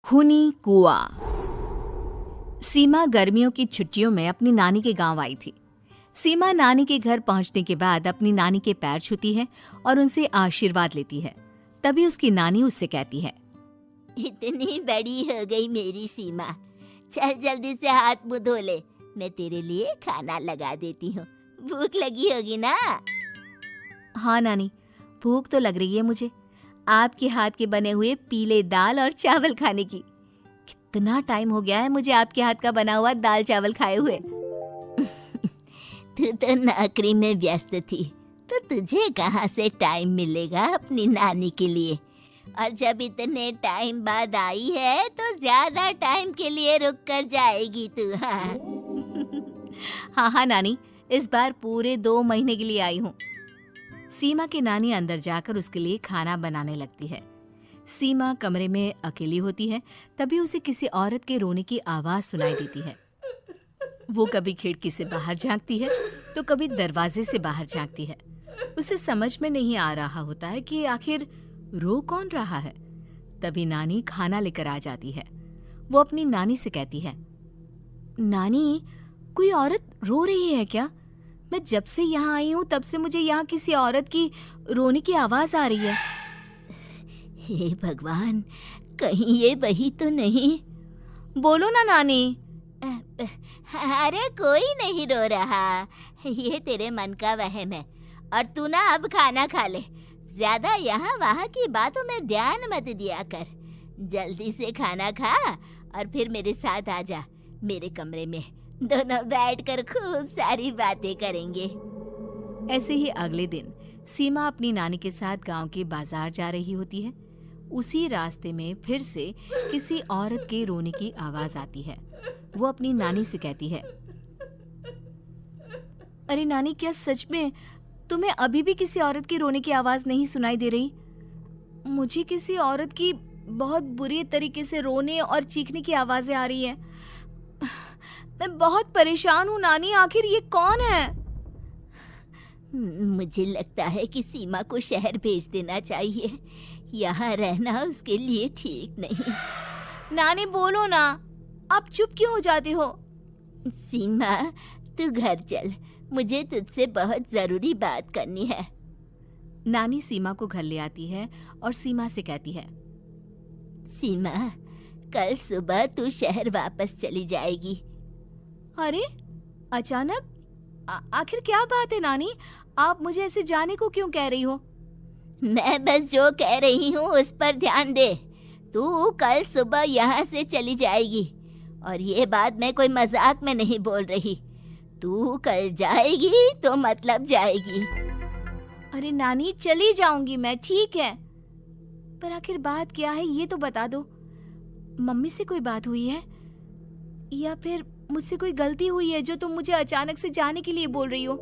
खूनी कुआं। सीमा गर्मियों की छुट्टियों में अपनी नानी के गांव आई थी। सीमा नानी के घर पहुंचने के बाद अपनी नानी के पैर छूती है और उनसे आशीर्वाद लेती है। तभी उसकी नानी उससे कहती है, इतनी बड़ी हो गई मेरी सीमा, चल जल्दी से हाथ मुंह धो ले, मैं तेरे लिए खाना लगा देती हूँ। भूख लगी होगी ना? हाँ नानी, भूख तो लग रही है मुझे, आपके हाथ के बने हुए पीले दाल और चावल खाने की। कितना टाइम हो गया है मुझे आपके हाथ का बना हुआ दाल चावल खाए हुए। तू तो नौकरी में व्यस्त थी, तो तुझे कहाँ से टाइम मिलेगा अपनी नानी के लिए? और जब इतने टाइम बाद आई है तो ज्यादा टाइम के लिए रुक कर जाएगी तू। हाँ हाँ नानी, इस बार पूरे 2 महीने के लिए आई हूँ। सीमा की नानी अंदर जाकर उसके लिए खाना बनाने लगती है। सीमा कमरे में अकेली होती है, तभी उसे किसी औरत के रोने की आवाज सुनाई देती है। वो कभी खिड़की से बाहर झांकती है तो कभी दरवाजे से बाहर झांकती है। उसे समझ में नहीं आ रहा होता है कि आखिर रो कौन रहा है। तभी नानी खाना लेकर आ जाती है। वो अपनी नानी से कहती है, नानी, कोई औरत रो रही है क्या? मैं जब से यहाँ आई हूँ तब से मुझे यहाँ किसी औरत की रोने की आवाज आ रही है। हे भगवान, कहीं ये वही तो नहीं? बोलो ना नानी। अरे कोई नहीं रो रहा, ये तेरे मन का वहम है। और तू ना अब खाना खा ले, ज्यादा यहाँ वहाँ की बातों में ध्यान मत दिया कर। जल्दी से खाना खा और फिर मेरे साथ आ जा मेरे कमरे में, दोनों बैठकर खूब सारी बातें करेंगे। ऐसे ही अगले दिन सीमा अपनी नानी के साथ गांव के बाजार जा रही होती है। उसी रास्ते में फिर से किसी औरत के रोने की आवाज आती है। वो अपनी नानी से कहती है, अरे नानी, क्या सच में तुम्हें अभी भी किसी औरत की रोने की आवाज नहीं सुनाई दे रही? मुझे किसी औरत की बहुत बुरी तरीके से रोने और चीखने की आवाजें आ रही हैं। मैं बहुत परेशान हूँ नानी, आखिर ये कौन है? मुझे लगता है कि सीमा को शहर भेज देना चाहिए, यहाँ रहना उसके लिए ठीक नहीं। नानी बोलो ना, आप चुप क्यों हो जाते हो? सीमा, तू घर चल, मुझे तुझसे बहुत जरूरी बात करनी है। नानी सीमा को घर ले आती है और सीमा से कहती है, सीमा, कल सुबह तू शहर वापस चली जाएगी। अरे अचानक? आखिर क्या बात है नानी, आप मुझे ऐसे जाने को क्यों कह रही हो? मैं बस जो कह रही हूँ उस पर ध्यान दे। तू कल सुबह यहाँ से चली जाएगी, और ये बात मैं कोई मजाक में नहीं बोल रही। तू कल जाएगी तो मतलब जाएगी। अरे नानी, चली जाऊंगी मैं, ठीक है, पर आखिर बात क्या है ये तो बता दो। मम्मी से कोई बात हुई है या फिर मुझसे कोई गलती हुई है जो तुम मुझे अचानक से जाने के लिए बोल रही हो?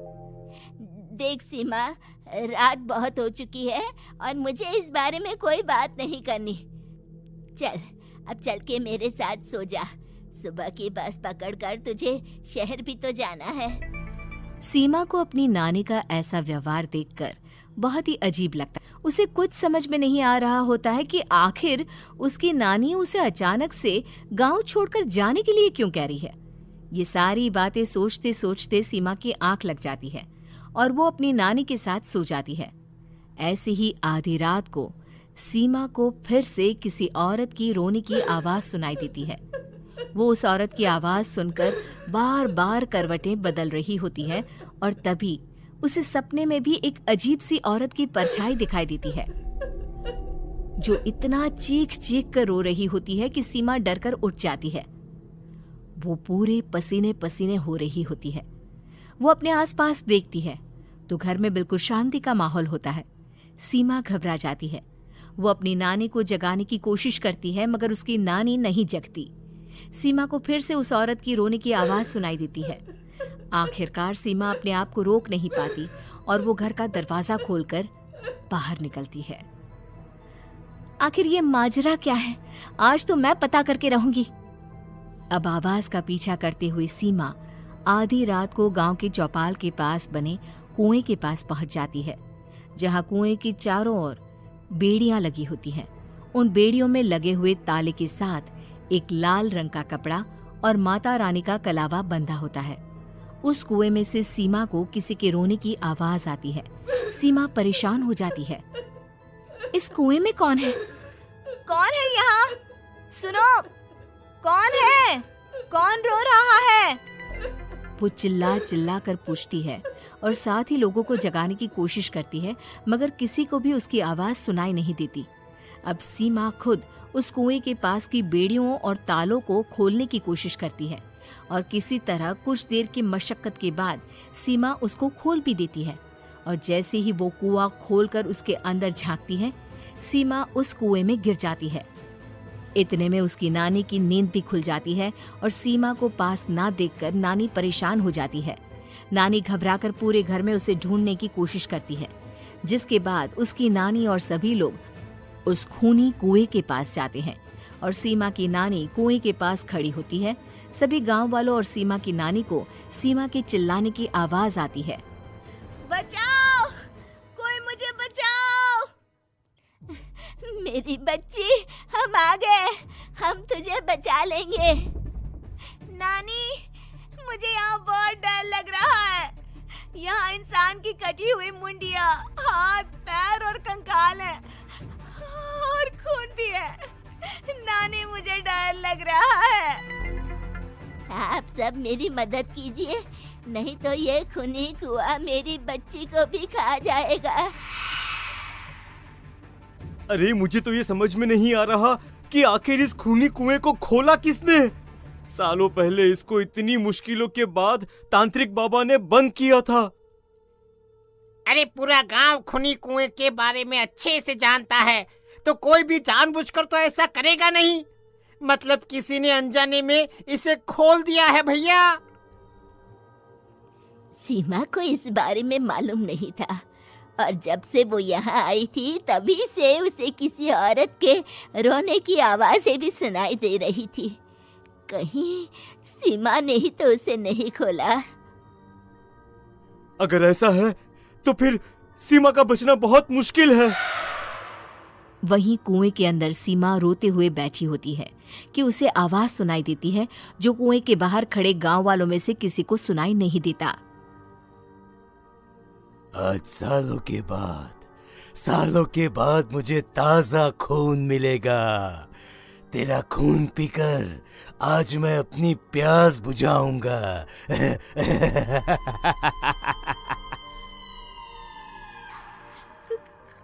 देख सीमा, रात बहुत हो चुकी है और मुझे इस बारे में कोई बात नहीं करनी। चल, अब चल के मेरे साथ सो जा। सुबह की बस पकड़कर तुझे शहर भी तो जाना है। सीमा को अपनी नानी का ऐसा व्यवहार देखकर बहुत ही अजीब लगता है। उसे कुछ समझ में नहीं आ रहा होता है कि आखिर उसकी नानी उसे अचानक से गांव छोड़कर जाने के लिए क्यों कह रही है। ये सारी बातें सोचते सोचते सीमा की आंख लग जाती है और वो अपनी नानी के साथ सो जाती है। ऐसी ही आधी रात को सीमा को फिर से किसी औरत की रोने की आवाज सुनाई देती है। वो उस औरत की आवाज सुनकर बार बार करवटें बदल रही होती है और तभी उसे सपने में भी एक अजीब सी औरत की परछाई दिखाई देती है, जो इतना चीख चीख कर रो रही होती है कि सीमा डरकर उठ जाती है। वो पूरे पसीने पसीने हो रही होती है। वो अपने आसपास देखती है तो घर में बिल्कुल शांति का माहौल होता है। सीमा घबरा जाती है। वो अपनी नानी को जगाने की कोशिश करती है, मगर उसकी नानी नहीं जगती। सीमा को फिर से उस औरत की रोने की आवाज सुनाई देती है। आखिरकार सीमा अपने आप को रोक नहीं पाती और वो घर का दरवाजा खोलकर बाहर निकलती है। आखिर ये माजरा क्या है? आज तो मैं पता करके रहूंगी। अब आवाज का पीछा करते हुए सीमा आधी रात को गांव के चौपाल के पास बने कुएं के पास पहुंच जाती है, जहां कुएं की चारों ओर बेड़ियां लगी होती हैं। उन बेड़ियों में लगे हुए ताले के साथ एक लाल रंग का कपड़ा और माता रानी का कलावा बंधा होता है। उस कुएं में से सीमा को किसी के रोने की आवाज आती है। सीमा परेशान हो जाती है। इस कुएं में कौन है? कौन है यहाँ? सुनो, कौन है? कौन रो रहा है? वो चिल्ला चिल्ला कर पूछती है और साथ ही लोगों को जगाने की कोशिश करती है, मगर किसी को भी उसकी आवाज सुनाई नहीं देती। अब सीमा खुद उस कुएं के पास की बेड़ियों और तालों को खोलने की कोशिश करती है और किसी तरह कुछ देर की मशक्कत के बाद सीमा उसको खोल भी देती है। और जैसे ही वो कुआं खोलकर उसके अंदर झांकती है, सीमा उस कुएं में गिर जाती है। इतने में उसकी नानी की नींद भी खुल जाती है और सीमा को पास ना देखकर नानी परेशान हो जाती है। नानी घबराकर पूरे घर में उसे ढूंढने की कोशिश करती है, जिसके बाद उसकी नानी और सभी लोग उस खूनी कुएं के पास जाते हैं और सीमा की नानी कुएं के पास खड़ी होती है। सभी गांव वालों और सीमा की नानी को सीमा के चिल्लाने की आवाज आती है। बचाओ, कोई मुझे बचाओ। मेरी बच्ची, हम आ गए, हम तुझे बचा लेंगे। नानी, मुझे यहाँ बहुत डर लग रहा है। यहाँ इंसान की कटी हुई मुंडिया, हाथ, पैर और कंकाल है और खून भी है। नानी, मुझे डर लग रहा है। आप सब मेरी मदद कीजिए, नहीं तो ये खूनी कुआं मेरी बच्ची को भी खा जाएगा। अरे मुझे तो ये समझ में नहीं आ रहा कि आखिर इस खूनी कुएं को खोला किसने। सालों पहले इसको इतनी मुश्किलों के बाद तांत्रिक बाबा ने बंद किया था। अरे पूरा गांव खूनी कुएं के बारे में अच्छे से जानता है, तो कोई भी जानबूझकर तो ऐसा करेगा नहीं। मतलब किसी ने अनजाने में इसे खोल दिया है भैया। सीमा को इस बारे में मालूम नहीं था और जब से वो यहाँ आई थी तभी से उसे किसी औरत के रोने की आवाज़ें भी सुनाई दे रही थी। कहीं सीमा ने ही तो उसे नहीं खोला। अगर ऐसा है तो फिर सीमा का बचना बहुत मुश्किल है। वहीं कुएं के अंदर सीमा रोते हुए बैठी होती है कि उसे आवाज सुनाई देती है जो कुएं के बाहर खड़े गांव वालों में से किसी को सुनाई नहीं देता। आज सालों के बाद मुझे ताजा खून मिलेगा। तेरा खून पीकर आज मैं अपनी प्यास बुझाऊंगा।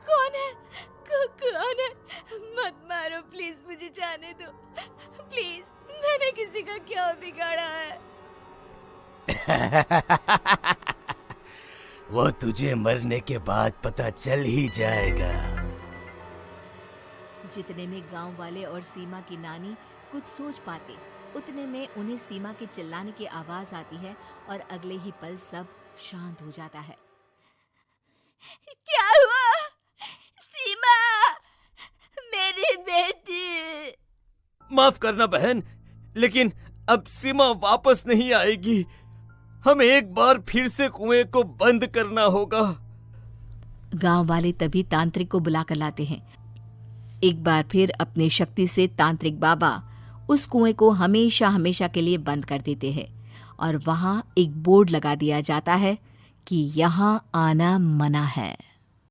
कौन है? कौन है? मत मारो प्लीज, मुझे जाने दो प्लीज। मैंने किसी का क्या बिगाड़ा है? वो तुझे मरने के बाद पता चल ही जाएगा। जितने में गांव वाले और सीमा की नानी कुछ सोच पाते, उतने में उन्हें सीमा के चिल्लाने की आवाज आती है और अगले ही पल सब शांत हो जाता है। क्या हुआ? सीमा, मेरी बेटी। माफ करना बहन, लेकिन अब सीमा वापस नहीं आएगी। हमें एक बार फिर से कुएं को बंद करना होगा। गांव वाले तभी तांत्रिक को बुलाकर लाते हैं। एक बार फिर अपनी शक्ति से तांत्रिक बाबा उस कुएं को हमेशा हमेशा के लिए बंद कर देते हैं और वहां एक बोर्ड लगा दिया जाता है कि यहाँ आना मना है।